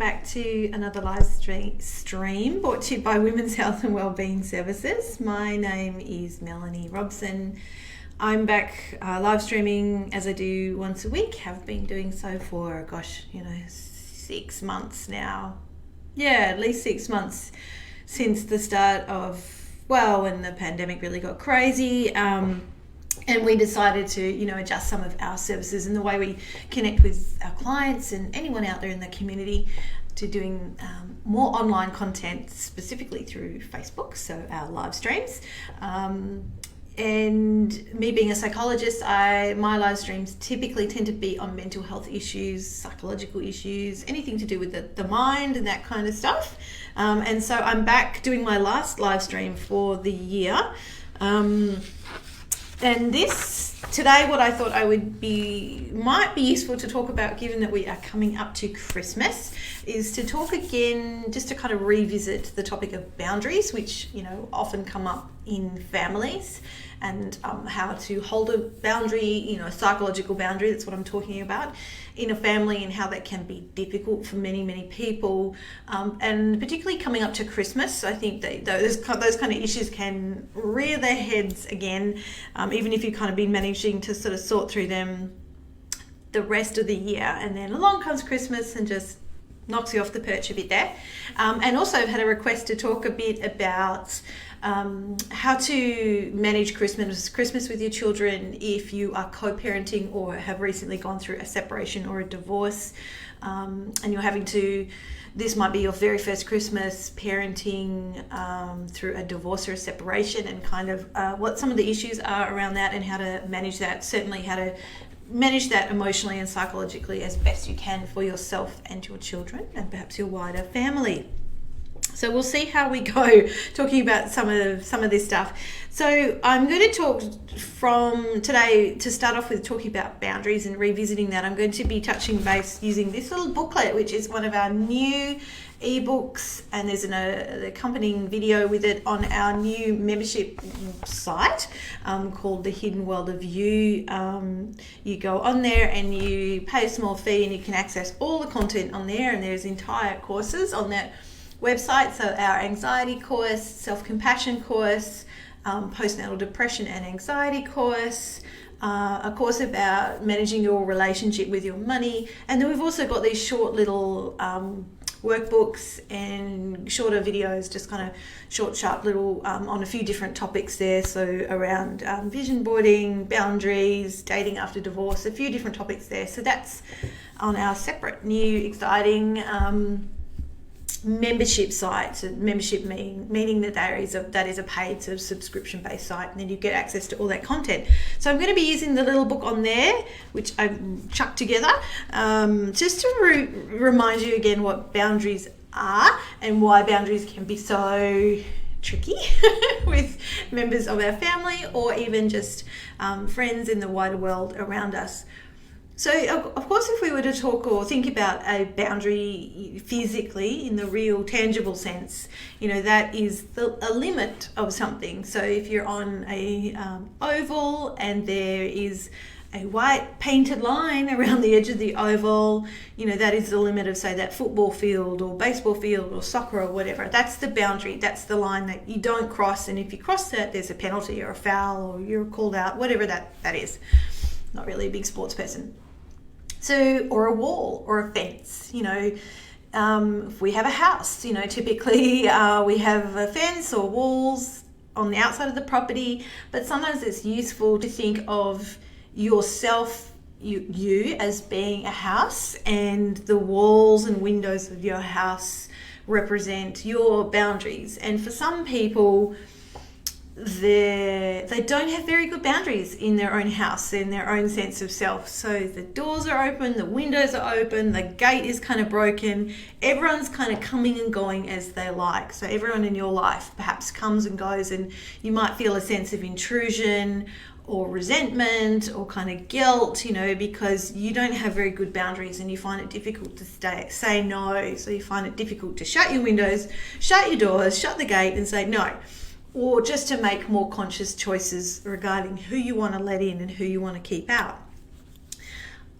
back to another live stream brought to you by Women's Health and Wellbeing Services. My name is Melanie Robson. I'm back live streaming as I do once a week. Have been doing so for 6 months now. Yeah, at least 6 months since the start of, when the pandemic really got crazy. And we decided to, adjust some of our services and the way we connect with our clients and anyone out there in the community to doing more online content, specifically through Facebook, so our live streams. And me being a psychologist, my live streams typically tend to be on mental health issues, psychological issues, anything to do with the mind and that kind of stuff. And so I'm back doing my last live stream for the year. And today, what I thought might be useful to talk about, given that we are coming up to Christmas, is to talk again, just to kind of revisit the topic of boundaries, which, often come up in families, and how to hold a boundary, a psychological boundary, that's what I'm talking about, in a family, and how that can be difficult for many, many people. And particularly coming up to Christmas, I think that those kind of issues can rear their heads again, even if you've kind of been managing to sort of sort through them the rest of the year. And then along comes Christmas and just knocks you off the perch a bit there. And also I've had a request to talk a bit about how to manage Christmas with your children if you are co-parenting or have recently gone through a separation or a divorce, and you're this might be your very first Christmas parenting through a divorce or a separation, and kind of what some of the issues are around that and how to manage that, certainly how to manage that emotionally and psychologically as best you can for yourself and your children and perhaps your wider family. So we'll see how we go talking about some of this stuff. So I'm going to talk from today, to start off with, talking about boundaries and revisiting that. I'm going to be touching base using this little booklet, which is one of our new ebooks, and there's an accompanying video with it on our new membership site called The Hidden World of You. You go on there and you pay a small fee and you can access all the content on there, and there's entire courses on that website. So our anxiety course, self-compassion course, postnatal depression and anxiety course, a course about managing your relationship with your money, and then we've also got these short little workbooks and shorter videos, just kind of short, sharp little on a few different topics there. So around vision boarding, boundaries, dating after divorce, a few different topics there. So that's on our separate, new, exciting membership site. So membership meaning that is a paid sort of subscription-based site, and then you get access to all that content. So I'm going to be using the little book on there, which I've chucked together, just to remind you again what boundaries are and why boundaries can be so tricky with members of our family, or even just friends in the wider world around us. So, of course, if we were to talk or think about a boundary physically in the real tangible sense, that is a limit of something. So if you're on a oval and there is a white painted line around the edge of the oval, that is the limit of, say, that football field or baseball field or soccer or whatever. That's the boundary. That's the line that you don't cross. And if you cross that, there's a penalty or a foul or you're called out, whatever that is. Not really a big sports person. So, or a wall or a fence, if we have a house, typically we have a fence or walls on the outside of the property, but sometimes it's useful to think of yourself, you as being a house, and the walls and windows of your house represent your boundaries. And for some people, they don't have very good boundaries in their own house, in their own sense of self. So the doors are open, the windows are open, the gate is kind of broken. Everyone's kind of coming and going as they like. So everyone in your life perhaps comes and goes, and you might feel a sense of intrusion or resentment or kind of guilt, because you don't have very good boundaries and you find it difficult to say no. So you find it difficult to shut your windows, shut your doors, shut the gate and say no. Or just to make more conscious choices regarding who you want to let in and who you want to keep out.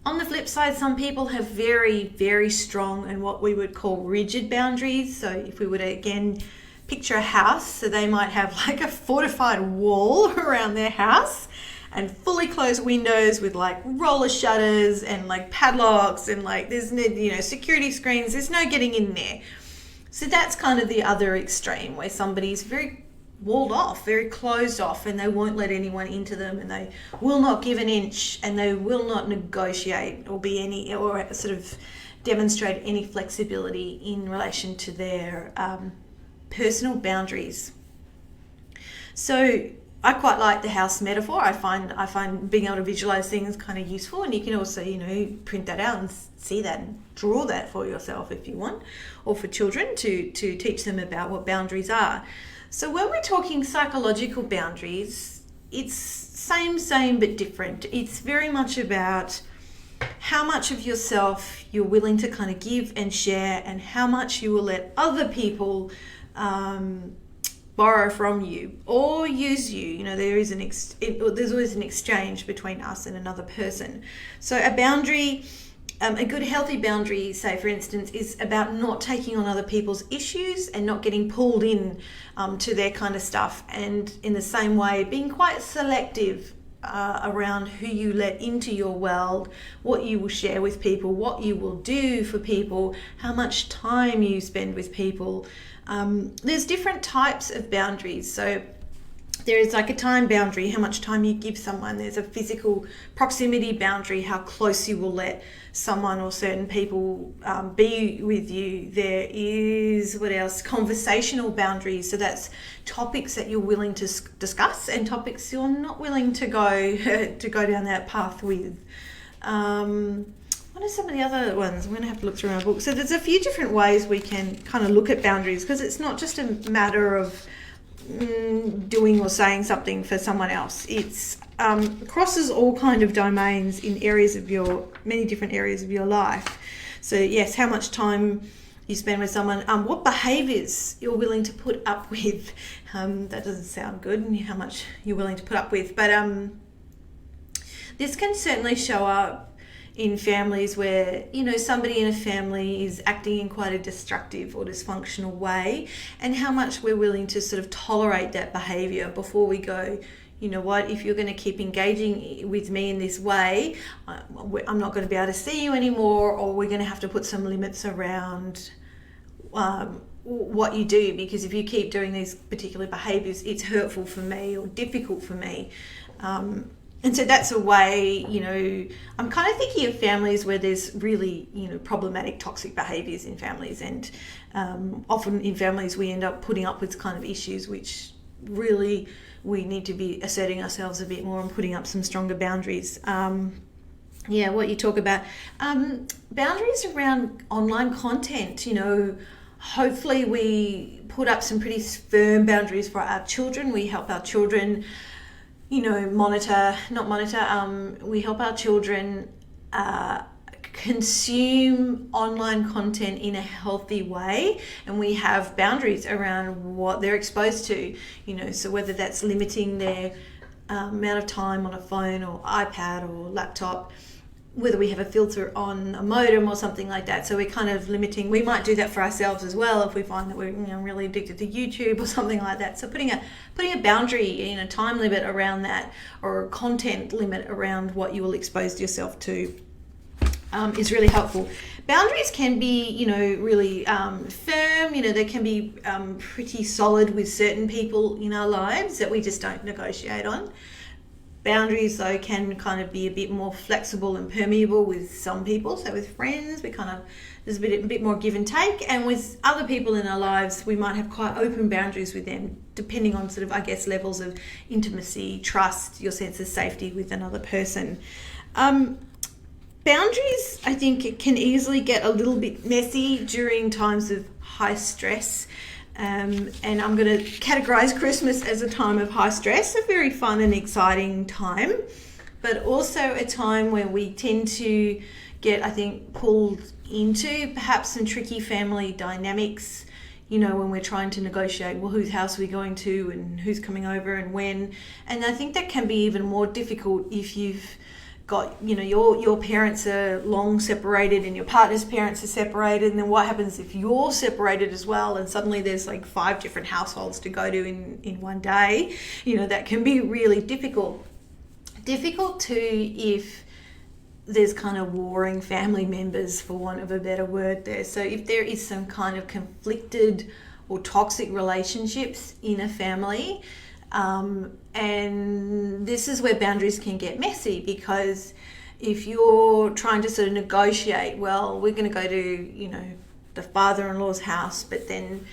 On the flip side, some people have very, very strong and what we would call rigid boundaries. So if we were to, again, picture a house, so they might have like a fortified wall around their house and fully closed windows with like roller shutters and like padlocks and like there's no, security screens, there's no getting in there. So that's kind of the other extreme where somebody's very walled off, very closed off, and they won't let anyone into them, and they will not give an inch, and they will not negotiate or sort of demonstrate any flexibility in relation to their personal boundaries. So I quite like the house metaphor. I find being able to visualize things kind of useful, and you can also print that out and see that and draw that for yourself if you want, or for children to teach them about what boundaries are. So when we're talking psychological boundaries, it's same but different. It's very much about how much of yourself you're willing to kind of give and share, and how much you will let other people borrow from you or use you. There's always an exchange between us and another person. So a boundary, a good healthy boundary, say for instance, is about not taking on other people's issues and not getting pulled in to their kind of stuff, and in the same way being quite selective around who you let into your world, what you will share with people, what you will do for people, how much time you spend with people. There's different types of boundaries. So there is like a time boundary, how much time you give someone. There's a physical proximity boundary, how close you will let someone or certain people be with you. There is, what else? Conversational boundaries. So that's topics that you're willing to discuss and topics you're not willing to go down that path with. What are some of the other ones? I'm going to have to look through my book. So there's a few different ways we can kind of look at boundaries, because it's not just a matter of doing or saying something for someone else. It's crosses all kind of domains in many different areas of your life. So yes, how much time you spend with someone, what behaviours you're willing to put up with. That doesn't sound good, and how much you're willing to put up with. But this can certainly show up in families where, somebody in a family is acting in quite a destructive or dysfunctional way, and how much we're willing to sort of tolerate that behaviour before we go, what, if you're going to keep engaging with me in this way, I'm not going to be able to see you anymore, or we're going to have to put some limits around what you do, because if you keep doing these particular behaviours, it's hurtful for me or difficult for me. And so that's a way, I'm kind of thinking of families where there's really, problematic, toxic behaviours in families. And often in families we end up putting up with kind of issues which really we need to be asserting ourselves a bit more and putting up some stronger boundaries. What you talk about. Boundaries around online content, hopefully we put up some pretty firm boundaries for our children. We help our children we help our children consume online content in a healthy way, and we have boundaries around what they're exposed to, so whether that's limiting their amount of time on a phone or iPad or laptop, whether we have a filter on a modem or something like that. So we're kind of limiting. We might do that for ourselves as well if we find that we're really addicted to YouTube or something like that. So putting a boundary, time limit around that, or a content limit around what you will expose yourself to is really helpful. Boundaries can be, really firm. They can be pretty solid with certain people in our lives that we just don't negotiate on. Boundaries, though, can kind of be a bit more flexible and permeable with some people. So with friends, there's a bit more give and take. And with other people in our lives, we might have quite open boundaries with them, depending on sort of, levels of intimacy, trust, your sense of safety with another person. Boundaries, I think, can easily get a little bit messy during times of high stress. And I'm going to categorize Christmas as a time of high stress, a very fun and exciting time, but also a time where we tend to get, I think, pulled into perhaps some tricky family dynamics, when we're trying to negotiate, well, whose house are we going to and who's coming over and when. And I think that can be even more difficult if you've got, your parents are long separated and your partner's parents are separated, and then what happens if you're separated as well, and suddenly there's like 5 different households to go to in one day. That can be really difficult too if there's kind of warring family members, for want of a better word there. So if there is some kind of conflicted or toxic relationships in a family, and this is where boundaries can get messy, because if you're trying to sort of negotiate, well, we're going to go to, the father-in-law's house, but then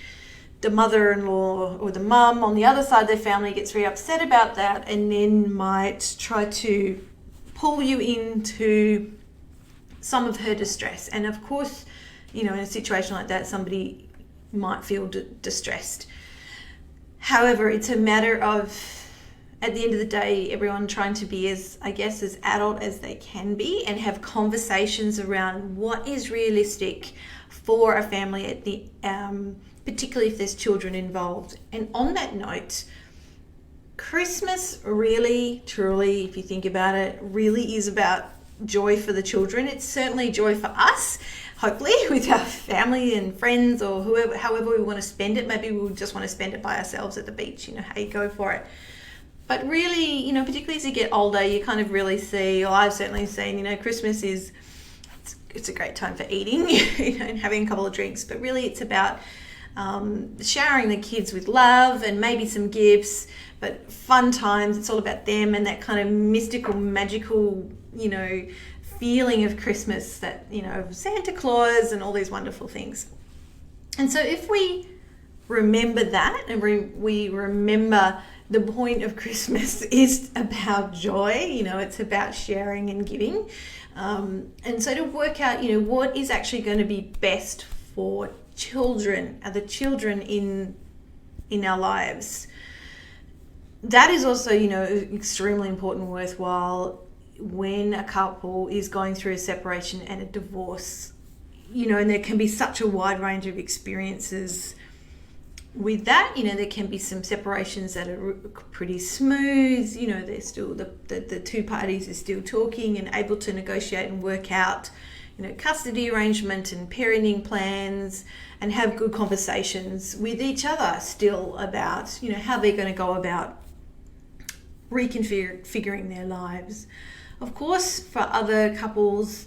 the mother-in-law or the mum on the other side of their family gets very upset about that, and then might try to pull you into some of her distress. And of course, in a situation like that, somebody might feel distressed. However, it's a matter of, at the end of the day, everyone trying to be as adult as they can be, and have conversations around what is realistic for a family at the particularly if there's children involved. And on that note, Christmas really, truly, if you think about it, really is about joy for the children. It's certainly joy for us, hopefully, with our family and friends, or however we want to spend it. Maybe we just want to spend it by ourselves at the beach, how you go for it. But really, particularly as you get older, you kind of really see, or I've certainly seen, Christmas it's a great time for eating, and having a couple of drinks, but really it's about showering the kids with love and maybe some gifts, but fun times. It's all about them and that kind of mystical, magical, feeling of Christmas, that, of Santa Claus and all these wonderful things. And so if we remember that, and we remember the point of Christmas is about joy, it's about sharing and giving. And so to work out, what is actually going to be best for children, the children in our lives. That is also, extremely important and worthwhile when a couple is going through a separation and a divorce, and there can be such a wide range of experiences with that. There can be some separations that are pretty smooth, they're still, the two parties are still talking and able to negotiate and work out, custody arrangement and parenting plans, and have good conversations with each other still about, how they're going to go about reconfiguring their lives. Of course, for other couples,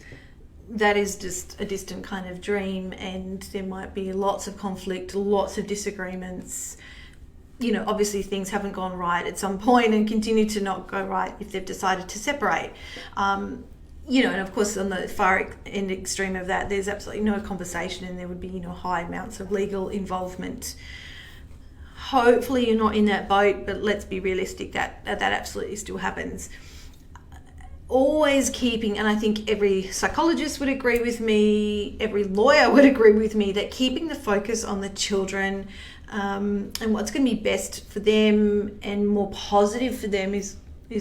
that is just a distant kind of dream, and there might be lots of conflict, lots of disagreements. Obviously things haven't gone right at some point and continue to not go right if they've decided to separate. And of course on the far end extreme of that, there's absolutely no conversation, and there would be, high amounts of legal involvement. Hopefully you're not in that boat, but let's be realistic, that absolutely still happens. Always keeping, and I think every psychologist would agree with me, every lawyer would agree with me, that keeping the focus on the children and what's going to be best for them and more positive for them is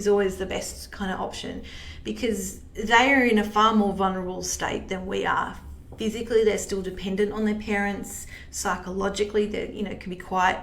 always the best kind of option, because they are in a far more vulnerable state than we are. Physically, they're still dependent on their parents. Psychologically, they can be quite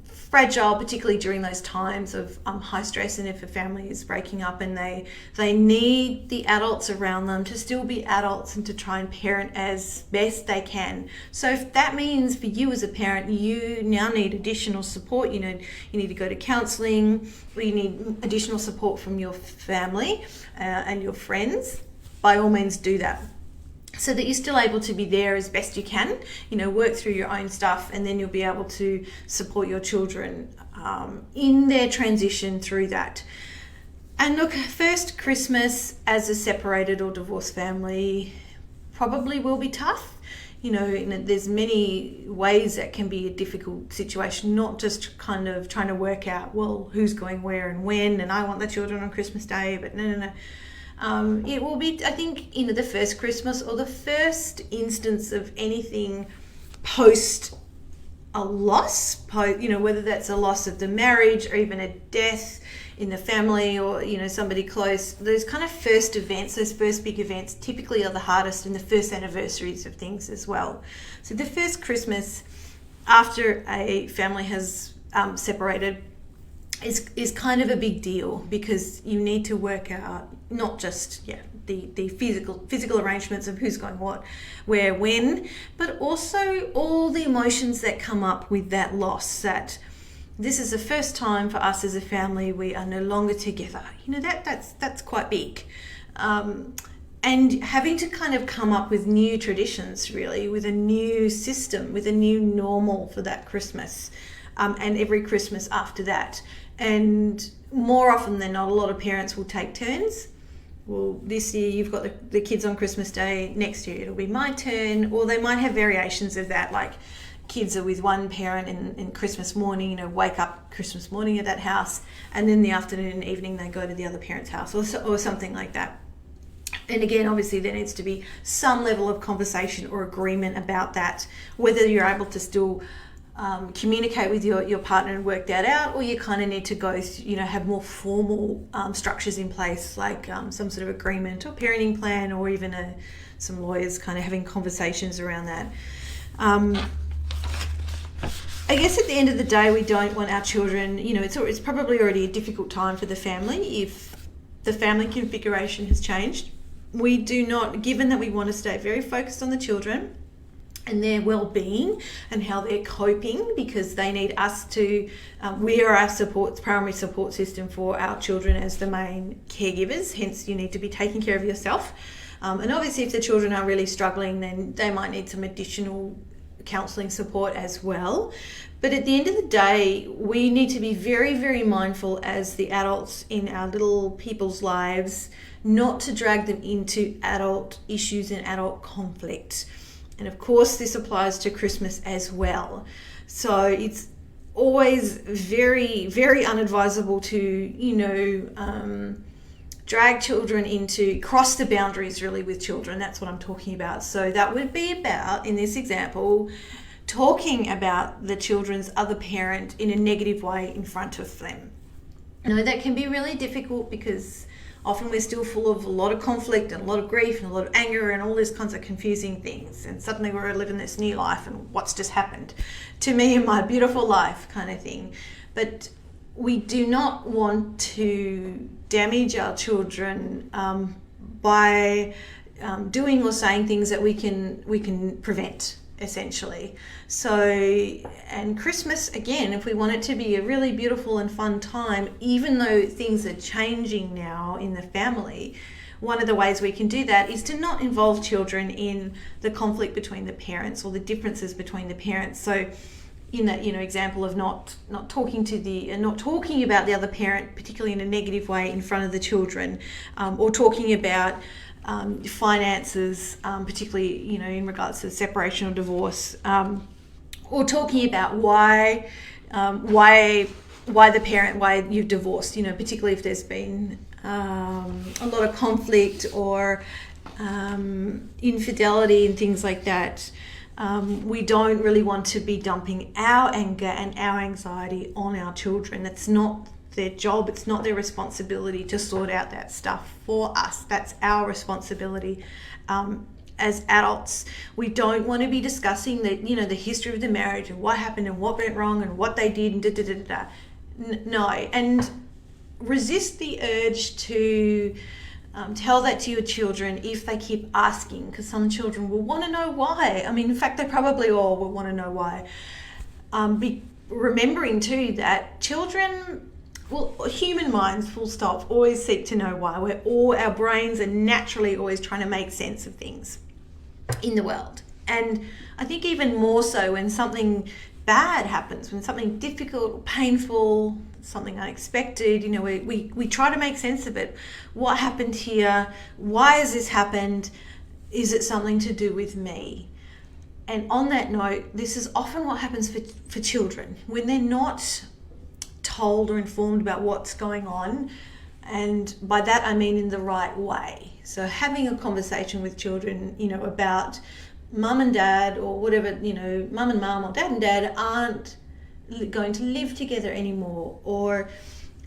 fragile, particularly during those times of high stress, and if a family is breaking up, and they need the adults around them to still be adults and to try and parent as best they can. So if that means for you as a parent, you now need additional support, you need to go to counselling, or you need additional support from your family and your friends, by all means do that, so that you're still able to be there as best you can, work through your own stuff, and then you'll be able to support your children in their transition through that. And look, first Christmas as a separated or divorced family probably will be tough. There's many ways that can be a difficult situation, not just kind of trying to work out, well, who's going where and when, and I want the children on Christmas Day, but no. It will be, I think, the first Christmas or the first instance of anything post a loss, whether that's a loss of the marriage or even a death in the family, or, somebody close. Those kind of first events, those first big events, typically are the hardest, and the first anniversaries of things as well. So the first Christmas after a family has separated, is kind of a big deal, because you need to work out not just the physical arrangements of who's going what, where, when, but also all the emotions that come up with that loss. That this is the first time for us as a family we are no longer together. That's quite big. And having to kind of come up with new traditions, really, with a new system, with a new normal for that Christmas, and every Christmas after that. And more often than not, a lot of parents will take turns. Well, this year you've got the kids on Christmas Day, next year it'll be my turn, or they might have variations of that, like kids are with one parent in Christmas morning, wake up Christmas morning at that house, and then the afternoon and evening they go to the other parent's house, or something like that. And again, obviously there needs to be some level of conversation or agreement about that, whether you're able to still communicate with your partner and work that out, or you kind of need to go, have more formal structures in place, like some sort of agreement or parenting plan, or even some lawyers kind of having conversations around that. I guess at the end of the day, we don't want our children, it's probably already a difficult time for the family if the family configuration has changed. We do not, given that we want to stay very focused on the children and their well-being and how they're coping, because they need us to, we are our primary support system for our children as the main caregivers, hence you need to be taking care of yourself. And obviously if the children are really struggling, then they might need some additional counselling support as well. But at the end of the day, we need to be very, very mindful as the adults in our little people's lives, not to drag them into adult issues and adult conflict. And of course, this applies to Christmas as well. So it's always very, very unadvisable to, drag children into, cross the boundaries really with children. That's what I'm talking about. So that would be about, in this example, talking about the children's other parent in a negative way in front of them. That can be really difficult, because often we're still full of a lot of conflict and a lot of grief and a lot of anger and all these kinds of confusing things. And suddenly we're living this new life and what's just happened to me in my beautiful life kind of thing. But we do not want to damage our children by doing or saying things that we can prevent, essentially. So, and Christmas, again, if we want it to be a really beautiful and fun time, even though things are changing now in the family, one of the ways we can do that is to not involve children in the conflict between the parents or the differences between the parents. So in that example of not talking about the other parent, particularly in a negative way, in front of the children, or talking about finances, particularly in regards to separation or divorce, or talking about why you've divorced, particularly if there's been a lot of conflict or infidelity and things like that. We don't really want to be dumping our anger and our anxiety on our children. That's not their job. It's not their responsibility to sort out that stuff for us. That's our responsibility as adults. We don't want to be discussing the history of the marriage and what happened and what went wrong and what they did and da-da-da-da-da. No. And resist the urge to tell that to your children if they keep asking, because some children will want to know why. In fact, they probably all will want to know why. Remembering too that children, human minds, full stop, always seek to know why. Our brains are naturally always trying to make sense of things in the world. And I think even more so when something bad happens, when something difficult, painful, something unexpected, we try to make sense of it. What happened here? Why has this happened? Is it something to do with me? And on that note, this is often what happens for children when they're not told or informed about what's going on. And by that I mean in the right way. So having a conversation with children, about mum and dad, or whatever, mum and mum or dad and dad aren't going to live together anymore, or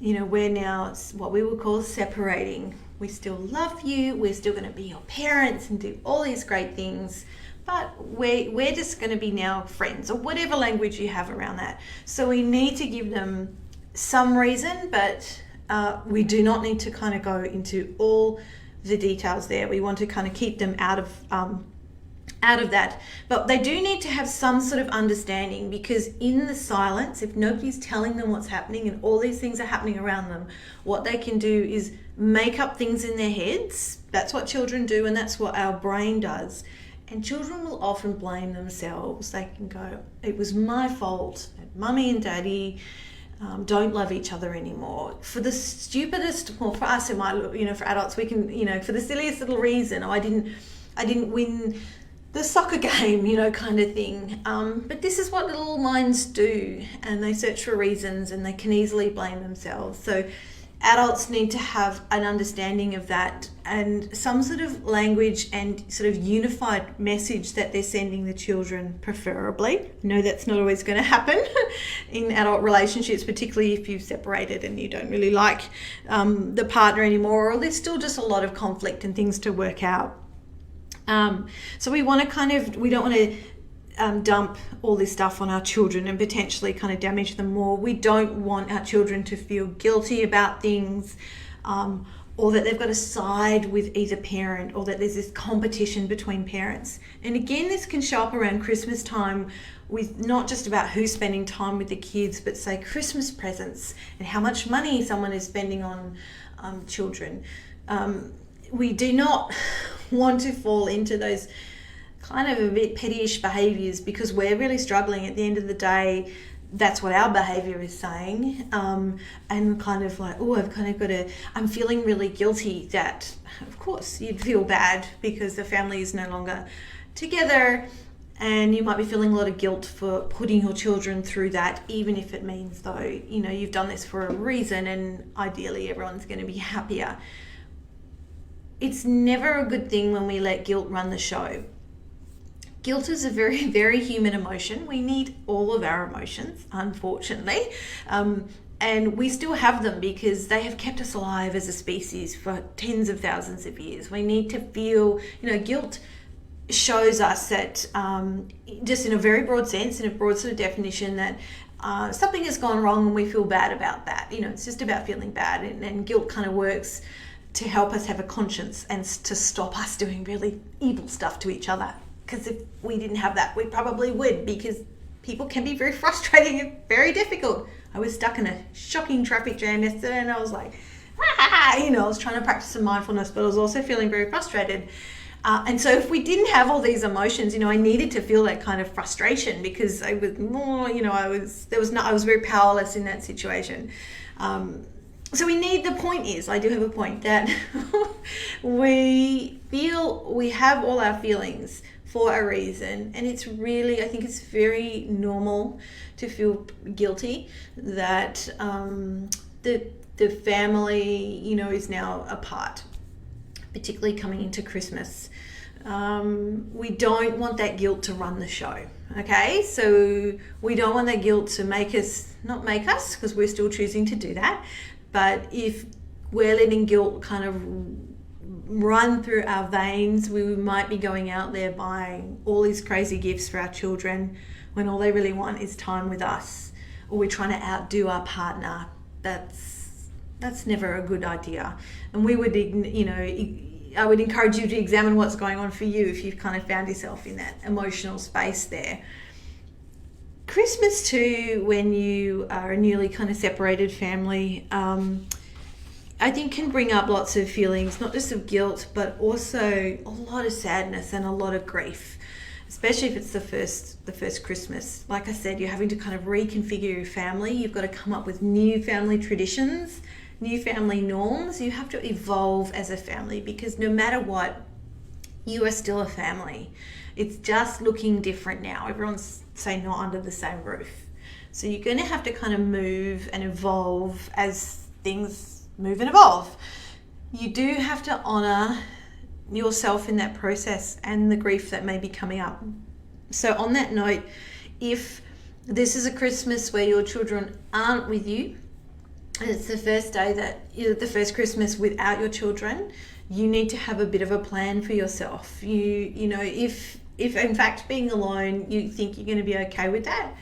we're now what we would call separating. We still love you, we're still going to be your parents and do all these great things, but we're just going to be now friends, or whatever language you have around that. So we need to give them some reason, but we do not need to kind of go into all the details there. We want to kind of keep them out of that, but they do need to have some sort of understanding, because in the silence, if nobody's telling them what's happening and all these things are happening around them, what they can do is make up things in their heads. That's what children do, and that's what our brain does. And children will often blame themselves. They can go, it was my fault, mummy and daddy don't love each other anymore for the stupidest, well, for us it might look, for adults we can, for the silliest little reason. I didn't win the soccer game, kind of thing. But this is what little minds do, and they search for reasons, and they can easily blame themselves. So adults need to have an understanding of that, and some sort of language and sort of unified message that they're sending the children, preferably. No, that's not always going to happen in adult relationships, particularly if you've separated and you don't really like the partner anymore, or there's still just a lot of conflict and things to work out. So we want to we don't want to dump all this stuff on our children and potentially kind of damage them more. We don't want our children to feel guilty about things, or that they've got to side with either parent, or that there's this competition between parents. And again, this can show up around Christmas time, with not just about who's spending time with the kids, but say Christmas presents and how much money someone is spending on children. We do not want to fall into those kind of a bit pettyish behaviours, because we're really struggling. At the end of the day, that's what our behaviour is saying, and kind of like, I'm feeling really guilty. That, of course, you'd feel bad because the family is no longer together, and you might be feeling a lot of guilt for putting your children through that, even if it means, though, you've done this for a reason and ideally everyone's going to be happier. It's never a good thing when we let guilt run the show. Guilt is a very, very human emotion. We need all of our emotions, unfortunately. And we still have them because they have kept us alive as a species for tens of thousands of years. We need to feel, guilt shows us that, just in a very broad sense, in a broad sort of definition, that something has gone wrong and we feel bad about that. It's just about feeling bad. And guilt kind of works to help us have a conscience and to stop us doing really evil stuff to each other. Because if we didn't have that, we probably would, because people can be very frustrating and very difficult. I was stuck in a shocking traffic jam yesterday, and I was like, I was trying to practice some mindfulness, but I was also feeling very frustrated. And so if we didn't have all these emotions, I needed to feel that kind of frustration, because I was more, I was very powerless in that situation. So I do have a point, that we feel we have all our feelings for a reason, and it's really, I think it's very normal to feel guilty that the family, is now apart, particularly coming into Christmas. We don't want that guilt to run the show, okay? So we don't want that guilt to not make us, because we're still choosing to do that, but if we're letting guilt kind of run through our veins, we might be going out there buying all these crazy gifts for our children when all they really want is time with us, or we're trying to outdo our partner. That's never a good idea. And we would, I would encourage you to examine what's going on for you if you've kind of found yourself in that emotional space there. Christmas too, when you are a newly kind of separated family, I think can bring up lots of feelings, not just of guilt, but also a lot of sadness and a lot of grief, especially if it's the first Christmas. Like I said, you're having to kind of reconfigure your family. You've got to come up with new family traditions, new family norms. You have to evolve as a family, because no matter what, you are still a family. It's just looking different now. Everyone's, say, not under the same roof. So you're going to have to kind of move and evolve as things move and evolve. You do have to honour yourself in that process and the grief that may be coming up. So on that note, if this is a Christmas where your children aren't with you, and it's the first day the first Christmas without your children, you need to have a bit of a plan for yourself. If in fact being alone, you think you're going to be okay with that,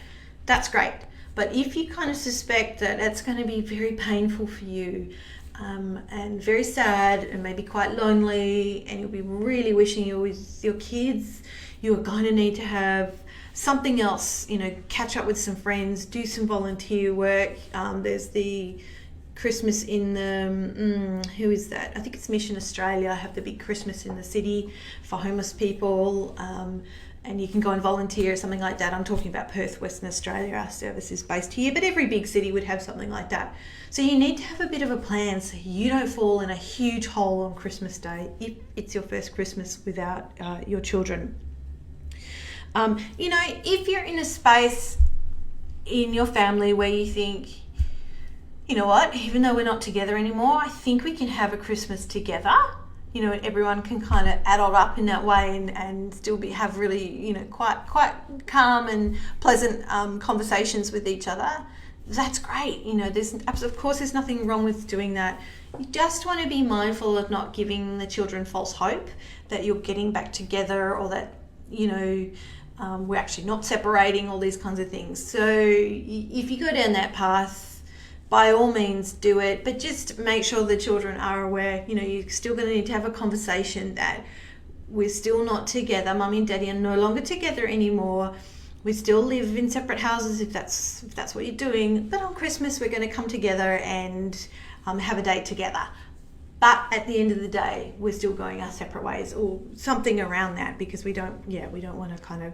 that's great. But if you kind of suspect that that's going to be very painful for you, and very sad and maybe quite lonely, and you'll be really wishing you were with your kids, you're going to need to have something else, catch up with some friends, do some volunteer work. There's the Christmas in the, who is that? I think it's Mission Australia, have the big Christmas in the city for homeless people. And you can go and volunteer or something like that. I'm talking about Perth, Western Australia. Our service is based here, but every big city would have something like that. So you need to have a bit of a plan so you don't fall in a huge hole on Christmas Day if it's your first Christmas without your children. If you're in a space in your family where you think, you know what, even though we're not together anymore, I think we can have a Christmas together. Everyone can kind of adult up in that way and still have really, quite calm and pleasant conversations with each other. That's great. Of course there's nothing wrong with doing that. You just want to be mindful of not giving the children false hope that you're getting back together, or that, we're actually not separating, all these kinds of things. So if you go down that path, by all means do it, but just make sure the children are aware. You're still going to need to have a conversation that we're still not together. Mummy and Daddy are no longer together anymore. We still live in separate houses if that's what you're doing. But on Christmas we're going to come together and have a date together. But at the end of the day, we're still going our separate ways, or something around that, because we don't want to kind of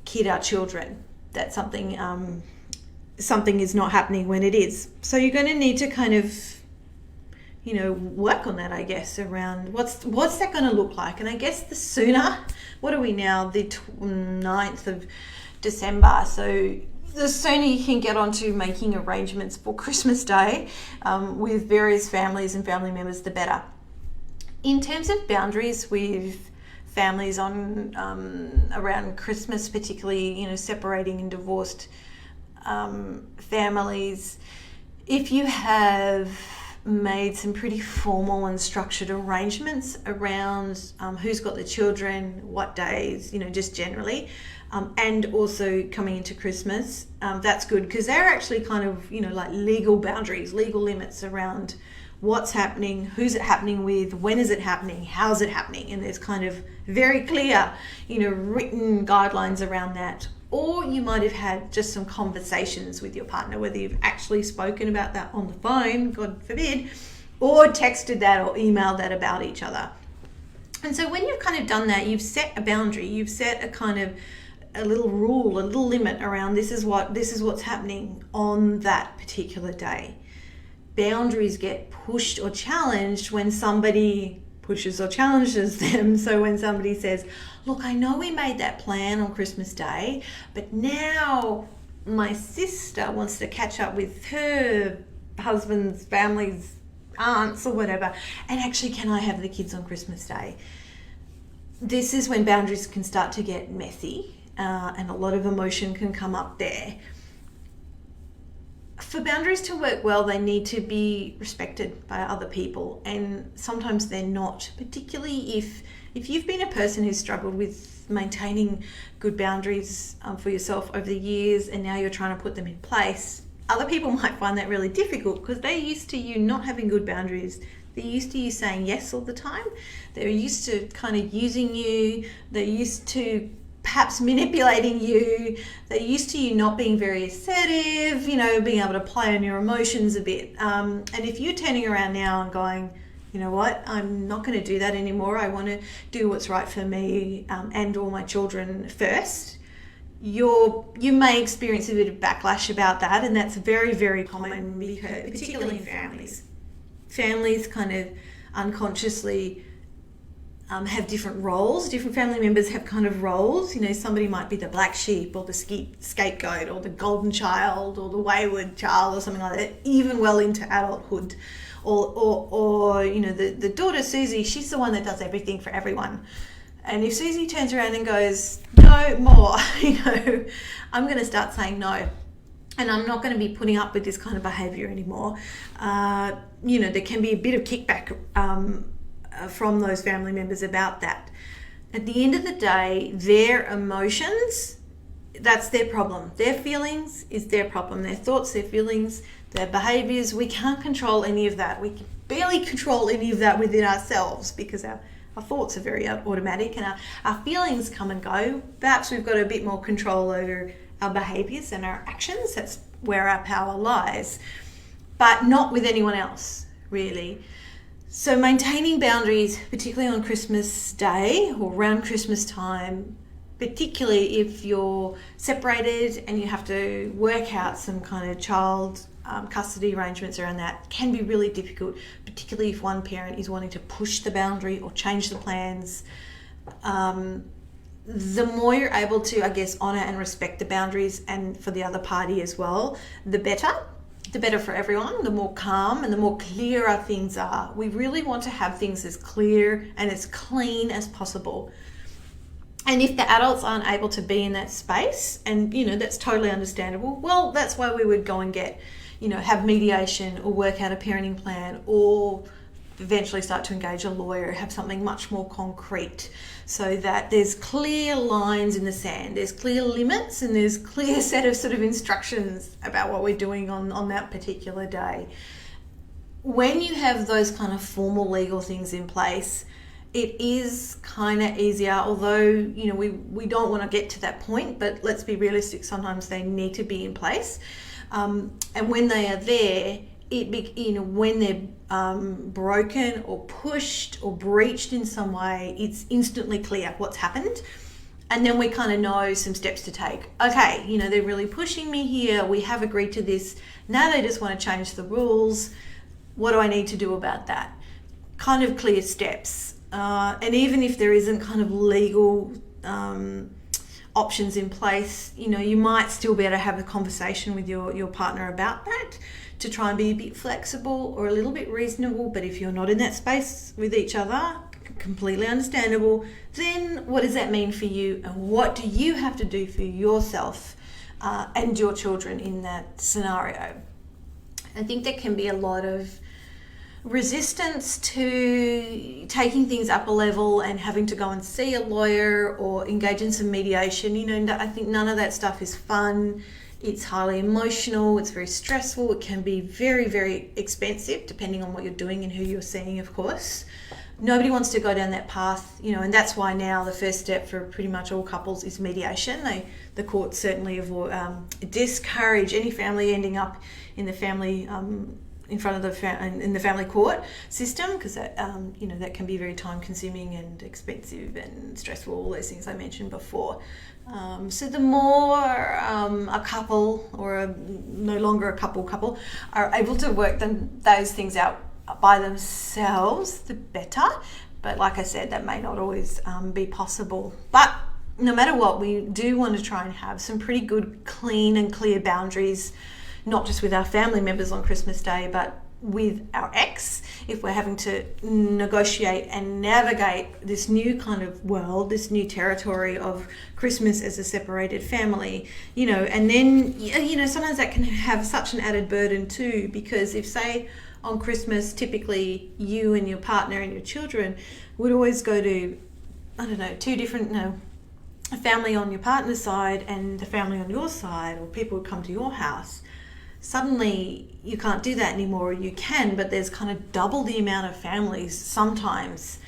kid our children that something is not happening when it is. So you're going to need to kind of, work on that, I guess, around what's that going to look like. And I guess the sooner, what are we now, the 9th of December, so the sooner you can get onto making arrangements for Christmas Day with various families and family members, the better. In terms of boundaries with families on around Christmas, particularly, separating and divorced families, if you have made some pretty formal and structured arrangements around who's got the children, what days, just generally, and also coming into Christmas, that's good, because they're actually kind of, like legal boundaries, legal limits around what's happening, who's it happening with, when is it happening, how's it happening, and there's kind of very clear, written guidelines around that. Or you might have had just some conversations with your partner, whether you've actually spoken about that on the phone, God forbid, or texted that or emailed that about each other. And so when you've kind of done that, you've set a boundary, you've set a kind of a little rule, a little limit around this is what's happening on that particular day. Boundaries get pushed or challenged when somebody pushes or challenges them. So when somebody says, look, I know we made that plan on Christmas Day, but now my sister wants to catch up with her husband's family's aunts or whatever, and actually, can I have the kids on Christmas Day? This is when boundaries can start to get messy, and a lot of emotion can come up there. For boundaries to work well, they need to be respected by other people, and sometimes they're not, particularly if you've been a person who's struggled with maintaining good boundaries for yourself over the years, and now you're trying to put them in place. Other people might find that really difficult because they're used to you not having good boundaries. They're used to you saying yes all the time. They're used to kind of using you. They're used to perhaps manipulating you. They're used to you not being very assertive, being able to play on your emotions a bit. And if you're turning around now and going, you know what, I'm not going to do that anymore. I want to do what's right for me and all my children first. You may experience a bit of backlash about that, and that's very, very common, because, particularly in families. Families kind of unconsciously have different roles. Different family members have kind of roles. Somebody might be the black sheep or the scapegoat or the golden child or the wayward child or something like that, even well into adulthood. Or the daughter Susie, she's the one that does everything for everyone. And if Susie turns around and goes, no more, I'm going to start saying no. And I'm not going to be putting up with this kind of behaviour anymore. There can be a bit of kickback from those family members about that. At the end of the day, their emotions, that's their problem. Their feelings is their problem. Their thoughts, their feelings, their behaviors. We can't control any of that. We can barely control any of that within ourselves because our thoughts are very automatic and our feelings come and go. Perhaps we've got a bit more control over our behaviors and our actions. That's where our power lies, but not with anyone else, really. So maintaining boundaries, particularly on Christmas Day or around Christmas time, particularly if you're separated and you have to work out some kind of child custody arrangements around that, can be really difficult, particularly if one parent is wanting to push the boundary or change the plans. The more you're able to, I guess, honour and respect the boundaries and for the other party as well, the better. The better for everyone, the more calm and the more clear our things are. We really want to have things as clear and as clean as possible. And if the adults aren't able to be in that space, and that's totally understandable, well, that's why we would go and get, have mediation or work out a parenting plan or eventually start to engage a lawyer, have something much more concrete so that there's clear lines in the sand, there's clear limits and there's clear set of sort of instructions about what we're doing on that particular day. When you have those kind of formal legal things in place, it is kind of easier, although, we don't want to get to that point, but let's be realistic, sometimes they need to be in place. And when they are there, when they're broken or pushed or breached in some way, it's instantly clear what's happened. And then we kind of know some steps to take. Okay, they're really pushing me here. We have agreed to this. Now they just want to change the rules. What do I need to do about that? Kind of clear steps. And even if there isn't kind of legal options in place, you might still be able to have a conversation with your partner about that to try and be a bit flexible or a little bit reasonable. But if you're not in that space with each other, completely understandable, then what does that mean for you and what do you have to do for yourself and your children in that scenario? I think there can be a lot of resistance to taking things up a level and having to go and see a lawyer or engage in some mediation. I think none of that stuff is fun. It's highly emotional. It's very stressful. It can be very, very expensive depending on what you're doing and who you're seeing, of course. Nobody wants to go down that path, and that's why now the first step for pretty much all couples is mediation. The courts certainly discourage any family ending up in the family in front of in the family court system, because that that can be very time consuming and expensive and stressful, all those things I mentioned before. So the more a couple or no longer a couple are able to work those things out by themselves, the better. But like I said, that may not always be possible. But no matter what, we do want to try and have some pretty good, clean and clear boundaries, not just with our family members on Christmas Day, but with our ex, if we're having to negotiate and navigate this new kind of world, this new territory of Christmas as a separated family, and then, sometimes that can have such an added burden too, because if, say, on Christmas, typically you and your partner and your children would always go to, two different, a family on your partner's side and a family on your side, or people would come to your house. Suddenly you can't do that anymore. You can, but there's kind of double the amount of families sometimes,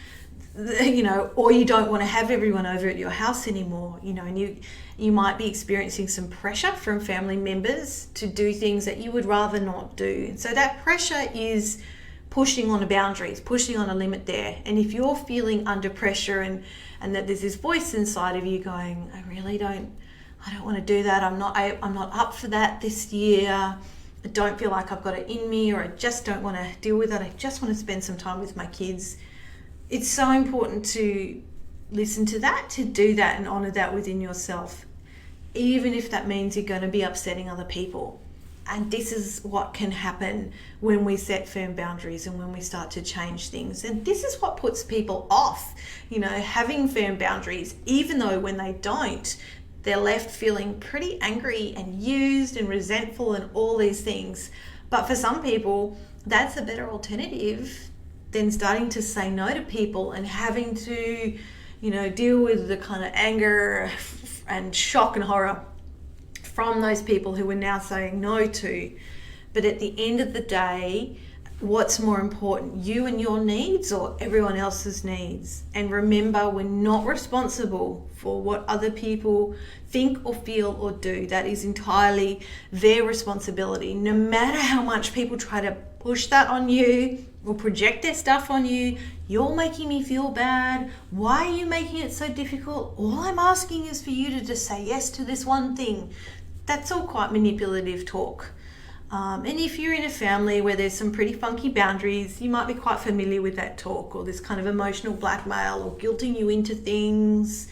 or you don't want to have everyone over at your house anymore, and you might be experiencing some pressure from family members to do things that you would rather not do. So that pressure is pushing on the boundaries, pushing on a limit there. And if you're feeling under pressure and that there's this voice inside of you going, I don't want to do that. I'm not up for that this year. I don't feel like I've got it in me, or I just don't want to deal with it. I just want to spend some time with my kids. It's so important to listen to that, to do that and honor that within yourself, even if that means you're going to be upsetting other people. And this is what can happen when we set firm boundaries and when we start to change things. And this is what puts people off, having firm boundaries, even though when they don't, they're left feeling pretty angry and used and resentful and all these things. But for some people, that's a better alternative than starting to say no to people and having to, deal with the kind of anger and shock and horror from those people who we're now saying no to. But at the end of the day, what's more important, you and your needs or everyone else's needs? And remember, we're not responsible for what other people think or feel or do. That is entirely their responsibility. No matter how much people try to push that on you or project their stuff on you, you're making me feel bad. Why are you making it so difficult? All I'm asking is for you to just say yes to this one thing. That's all quite manipulative talk. And if you're in a family where there's some pretty funky boundaries, you might be quite familiar with that talk, or this kind of emotional blackmail or guilting you into things.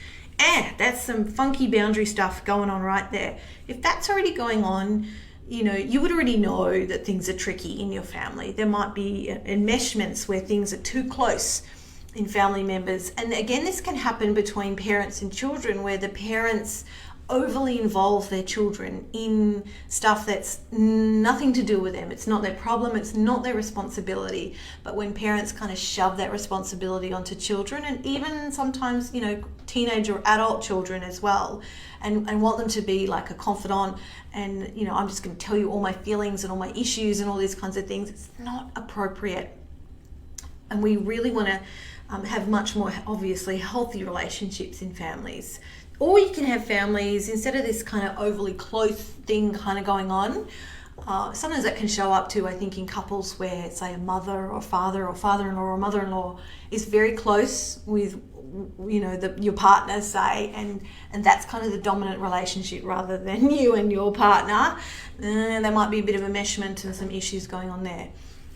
That's some funky boundary stuff going on right there. If that's already going on, you would already know that things are tricky in your family. There might be enmeshments where things are too close in family members. And again, this can happen between parents and children, where the parents overly involve their children in stuff that's nothing to do with them. It's not their problem, it's not their responsibility. But when parents kind of shove that responsibility onto children, and even sometimes, teenage or adult children as well, and want them to be like a confidant, and I'm just going to tell you all my feelings and all my issues and all these kinds of things, it's not appropriate. And we really want to have much more, obviously, healthy relationships in families. Or you can have families, instead of this kind of overly close thing kind of going on, sometimes that can show up too, I think, in couples where, say, a mother or father-in-law or mother-in-law is very close with, your partner, say, and that's kind of the dominant relationship rather than you and your partner. There might be a bit of enmeshment and some issues going on there.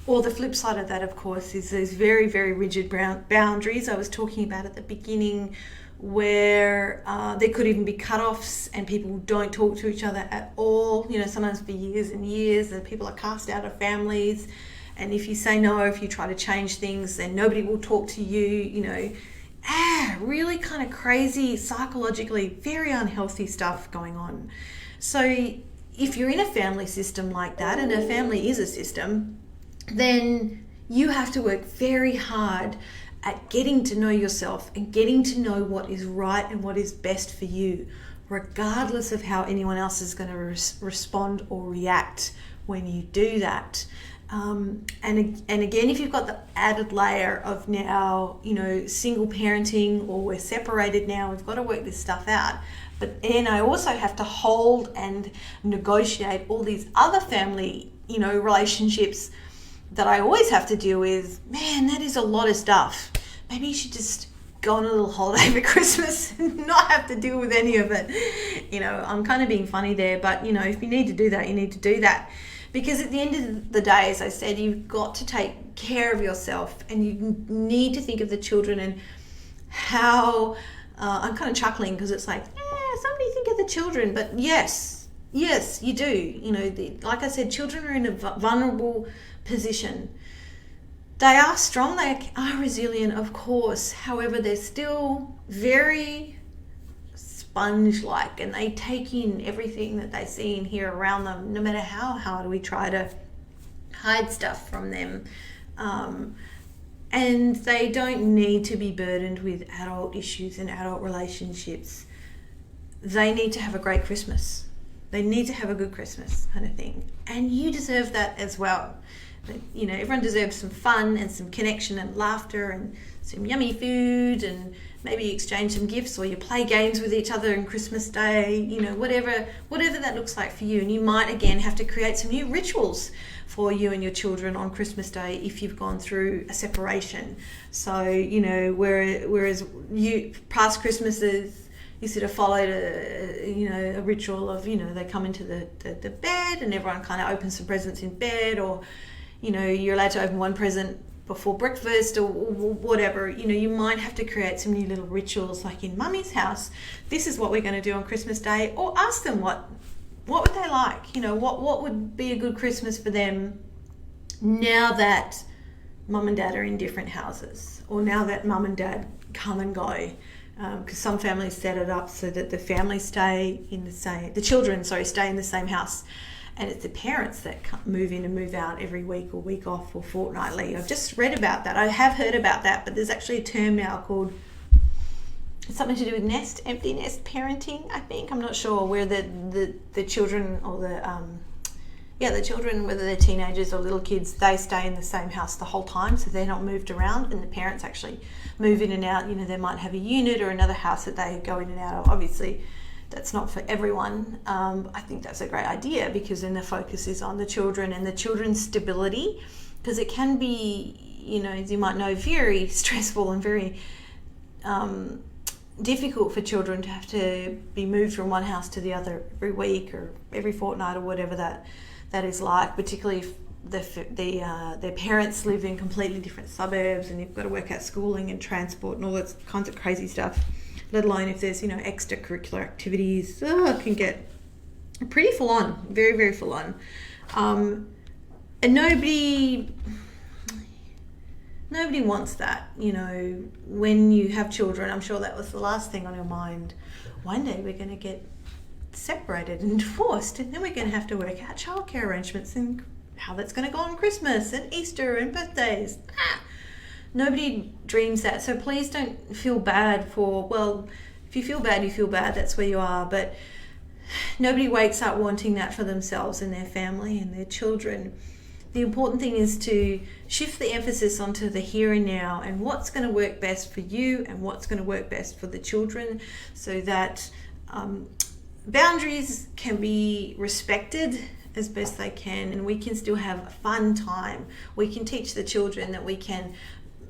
Or the flip side of that, of course, is those very, very rigid boundaries I was talking about at the beginning, where there could even be cut-offs and people don't talk to each other at all, sometimes for years and years, and people are cast out of families. And if you say no, if you try to change things, then nobody will talk to you, really kind of crazy, psychologically very unhealthy stuff going on. So if you're in a family system like that, and a family is a system, then you have to work very hard at getting to know yourself and getting to know what is right and what is best for you, regardless of how anyone else is going to respond or react when you do that. And again, if you've got the added layer of now, single parenting, or we're separated now, we've got to work this stuff out. But then I also have to hold and negotiate all these other family, relationships that I always have to deal with. Man, that is a lot of stuff. Maybe you should just go on a little holiday for Christmas and not have to deal with any of it. I'm kind of being funny there, but if you need to do that, you need to do that. Because at the end of the day, as I said, you've got to take care of yourself, and you need to think of the children and how, I'm kind of chuckling because it's like, somebody think of the children, but yes, you do. Like I said, children are in a vulnerable position. They are strong, they are resilient, of course. However, they're still very sponge-like, and they take in everything that they see and hear around them, no matter how hard we try to hide stuff from them. And they don't need to be burdened with adult issues and adult relationships. They need to have a great Christmas. They need to have a good Christmas, kind of thing. And you deserve that as well. But, everyone deserves some fun and some connection and laughter and some yummy food, and maybe exchange some gifts, or you play games with each other on Christmas Day, whatever that looks like for you. And you might, again, have to create some new rituals for you and your children on Christmas Day if you've gone through a separation. So, whereas you past Christmases, you sort of followed a ritual of, they come into the bed and everyone kind of opens some presents in bed, or, you're allowed to open one present before breakfast or whatever. You might have to create some new little rituals, like in Mummy's house, this is what we're going to do on Christmas Day, or ask them what would they like, what would be a good Christmas for them now that Mum and Dad are in different houses, or now that Mum and Dad come and go. Because some families set it up so that the families stay in the children stay in the same house, and it's the parents that move in and move out every week or week off or fortnightly. I've just read about that. I have heard about that, but there's actually a term now called it's something to do with empty nest parenting, I think. I'm not sure, where the children or the children, whether they're teenagers or little kids, they stay in the same house the whole time, so they're not moved around, and the parents actually move in and out. They might have a unit or another house that they go in and out of. Obviously, that's not for everyone. I think that's a great idea, because then the focus is on the children and the children's stability, because it can be, as you might know, very stressful and very difficult for children to have to be moved from one house to the other every week or every fortnight or whatever that is like, particularly if their parents live in completely different suburbs and you've got to work out schooling and transport and all that kinds of crazy stuff, let alone if there's extracurricular activities. It can get pretty full on, very, very full on. And nobody wants that. When you have children, I'm sure that was the last thing on your mind. One day we're going to get separated and divorced, and then we're going to have to work out childcare arrangements and how that's going to go on Christmas and Easter and birthdays. Nobody dreams that. So please don't feel bad if you feel bad, you feel bad. That's where you are. But nobody wakes up wanting that for themselves and their family and their children. The important thing is to shift the emphasis onto the here and now and what's going to work best for you and what's going to work best for the children, so that boundaries can be respected as best they can, and we can still have a fun time. We can teach the children that we can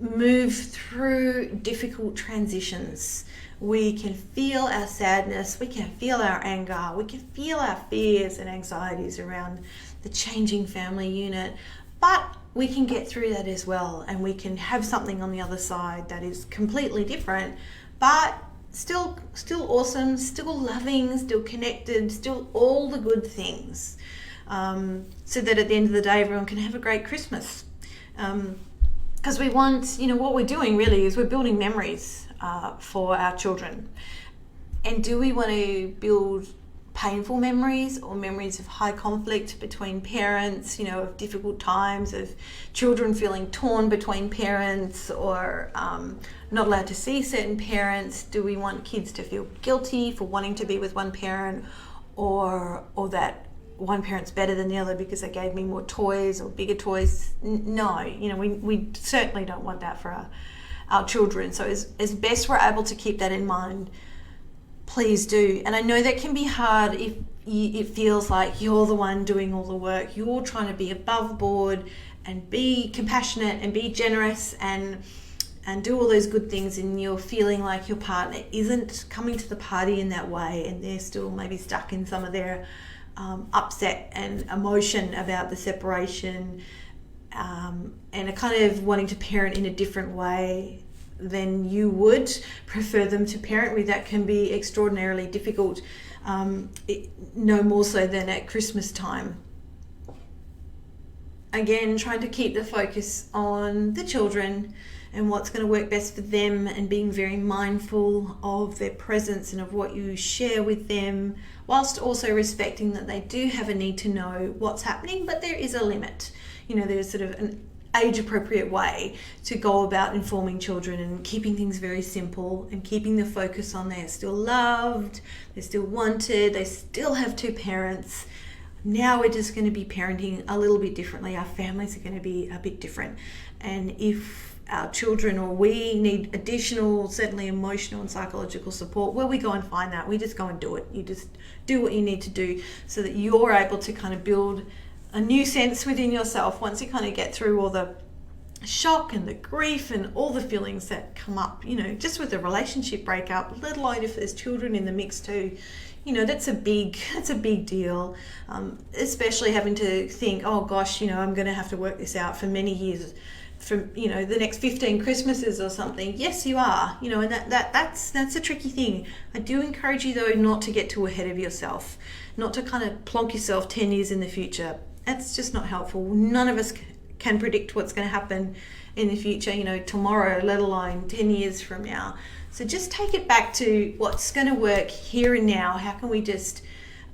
move through difficult transitions. We can feel our sadness, we can feel our anger, we can feel our fears and anxieties around the changing family unit, but we can get through that as well, and we can have something on the other side that is completely different, but still awesome, still loving, still connected, still all the good things, so that at the end of the day everyone can have a great Christmas. Because we want, what we're doing really is we're building memories for our children. And do we want to build painful memories or memories of high conflict between parents, of difficult times, of children feeling torn between parents or not allowed to see certain parents? Do we want kids to feel guilty for wanting to be with one parent, or that one parent's better than the other because they gave me more toys or bigger toys? No, we certainly don't want that for our children. So as best we're able to keep that in mind, please do. And I know that can be hard if it feels like you're the one doing all the work. You're trying to be above board and be compassionate and be generous and do all those good things, and you're feeling like your partner isn't coming to the party in that way, and they're still maybe stuck in some of their upset and emotion about the separation, and are kind of wanting to parent in a different way than you would prefer them to parent with. That can be extraordinarily difficult, no more so than at Christmas time. Again, trying to keep the focus on the children and what's going to work best for them, and being very mindful of their presence and of what you share with them, whilst also respecting that they do have a need to know what's happening, but there is a limit. There's sort of an age-appropriate way to go about informing children, and keeping things very simple and keeping the focus on they're still loved, they're still wanted, they still have two parents. Now we're just going to be parenting a little bit differently. Our families are going to be a bit different. And if our children or we need additional, certainly emotional and psychological support, we go and find that. We just go and do it. You just do what you need to do so that you're able to kind of build a new sense within yourself once you kind of get through all the shock and the grief and all the feelings that come up, just with a relationship breakup, let alone if there's children in the mix too. That's a big deal, especially having to think, oh gosh, I'm going to have to work this out for many years, for the next 15 Christmases or something. Yes, you are, and that's a tricky thing. I do encourage you though not to get too ahead of yourself, not to kind of plonk yourself 10 years in the future. That's just not helpful. None of us can predict what's going to happen in the future, tomorrow, let alone 10 years from now. So just take it back to what's going to work here and now. How can we just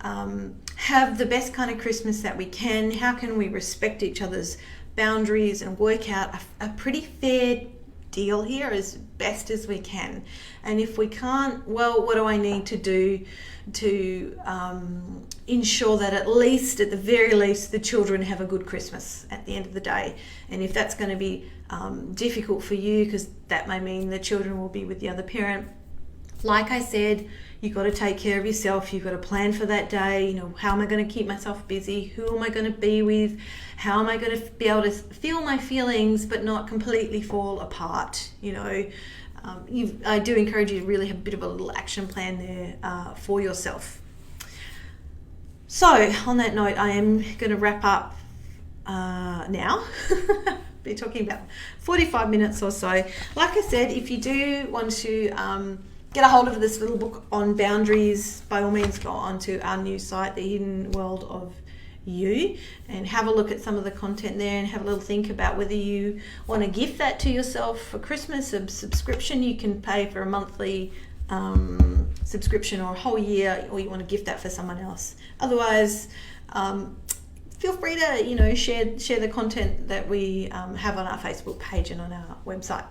have the best kind of Christmas that we can? How can we respect each other's boundaries and work out a pretty fair deal here as best as we can. And if we can't, well, what do I need to do to ensure that at the very least, the children have a good Christmas at the end of the day? And if that's going to be difficult for you, because that may mean the children will be with the other parent, like I said, you've got to take care of yourself. You've got to plan for that day. How am I going to keep myself busy? Who am I going to be with? How am I going to be able to feel my feelings but not completely fall apart? I do encourage you to really have a bit of a little action plan there for yourself. So on that note, I am going to wrap up now. Be talking about 45 minutes or so. Like I said, if you do want to get a hold of this little book on boundaries, by all means go onto our new site, The Hidden World of You, and have a look at some of the content there and have a little think about whether you want to gift that to yourself for Christmas. A subscription, you can pay for a monthly subscription or a whole year, or you want to gift that for someone else. Otherwise, feel free to share the content that we have on our Facebook page and on our website.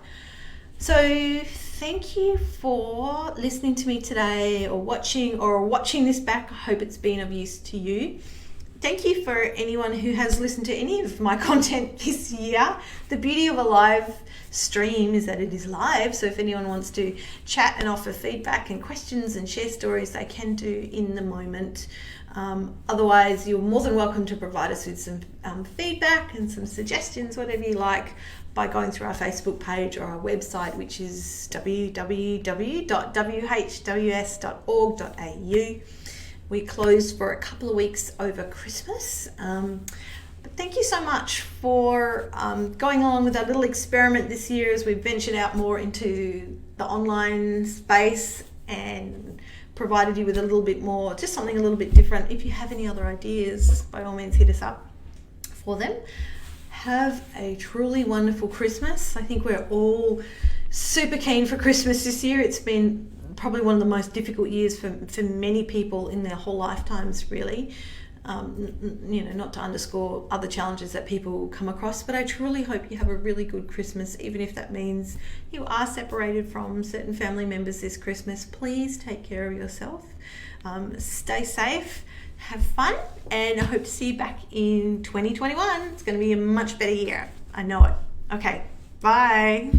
So thank you for listening to me today, or watching this back. I hope it's been of use to you. Thank you for anyone who has listened to any of my content this year. The beauty of a live stream is that it is live, so if anyone wants to chat and offer feedback and questions and share stories, they can do in the moment. Otherwise, you're more than welcome to provide us with some feedback and some suggestions, whatever you like, by going through our Facebook page or our website, which is www.whws.org.au. We closed for a couple of weeks over Christmas. But thank you so much for going along with our little experiment this year as we've ventured out more into the online space and provided you with a little bit more, just something a little bit different. If you have any other ideas, by all means hit us up for them. Have a truly wonderful Christmas. I think we're all super keen for Christmas this year. It's been probably one of the most difficult years for many people in their whole lifetimes, really. Not to underscore other challenges that people come across, but I truly hope you have a really good Christmas, even if that means you are separated from certain family members this Christmas. Please take care of yourself. Stay safe. Have fun, and I hope to see you back in 2021. It's going to be a much better year. I know it. Okay, bye.